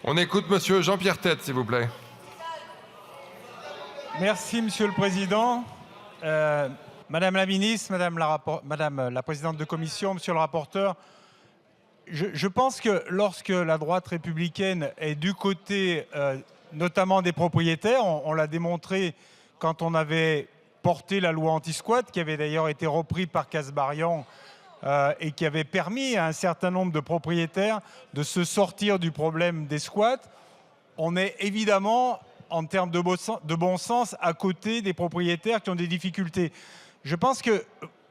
On écoute Monsieur Jean-Pierre Tête, s'il vous plaît. Merci, Monsieur le Président. Madame la Ministre, Madame la Présidente de Commission, Monsieur le rapporteur, je pense que lorsque la droite républicaine est du côté notamment des propriétaires, on l'a démontré quand on avait porté la loi anti-squat, qui avait d'ailleurs été repris par Kasbarian et qui avait permis à un certain nombre de propriétaires de se sortir du problème des squats. On est évidemment, en termes de bon sens, à côté des propriétaires qui ont des difficultés. Je pense que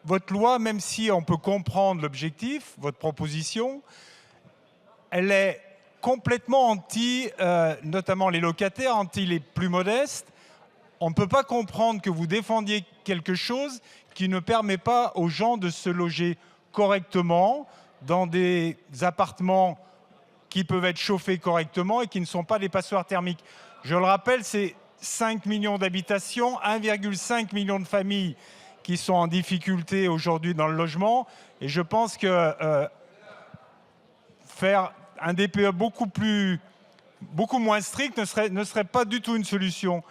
votre loi, même si on peut comprendre l'objectif, votre proposition, elle est complètement anti, notamment les locataires, anti les plus modestes. On ne peut pas comprendre que vous défendiez quelque chose qui ne permet pas aux gens de se loger correctement dans des appartements qui peuvent être chauffés correctement et qui ne sont pas des passoires thermiques. Je le rappelle, c'est 5 millions d'habitations, 1,5 million de familles qui sont en difficulté aujourd'hui dans le logement. Et je pense que faire un DPE beaucoup moins strict ne serait pas du tout une solution.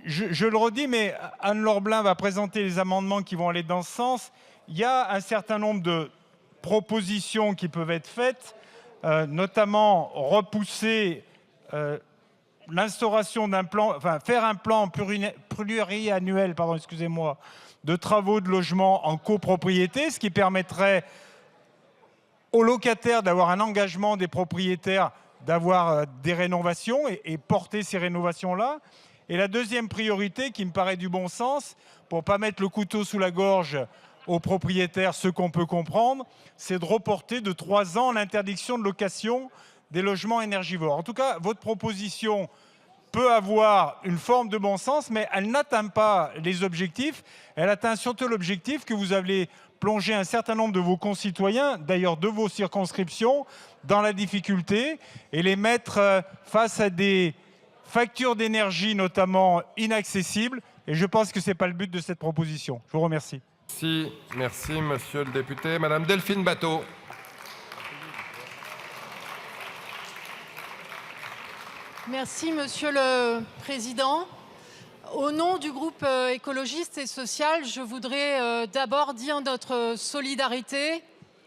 Je le redis, mais Anne-Laure Blin va présenter les amendements qui vont aller dans ce sens. Il y a un certain nombre de propositions qui peuvent être faites, notamment repousser l'instauration d'un plan, enfin faire un plan pluriannuel, de travaux de logement en copropriété, ce qui permettrait aux locataires d'avoir un engagement des propriétaires, d'avoir des rénovations et porter ces rénovations-là. Et la deuxième priorité, qui me paraît du bon sens, pour ne pas mettre le couteau sous la gorge aux propriétaires, ce qu'on peut comprendre, c'est de reporter de 3 ans l'interdiction de location des logements énergivores. En tout cas, votre proposition peut avoir une forme de bon sens, mais elle n'atteint pas les objectifs. Elle atteint surtout l'objectif que vous avez plongé un certain nombre de vos concitoyens, d'ailleurs de vos circonscriptions, dans la difficulté et les mettre face à des factures d'énergie notamment inaccessibles. Et je pense que ce n'est pas le but de cette proposition. Je vous remercie. Merci, monsieur le député. Madame Delphine Batho. Merci, Monsieur le Président. Au nom du groupe écologiste et social, je voudrais d'abord dire notre solidarité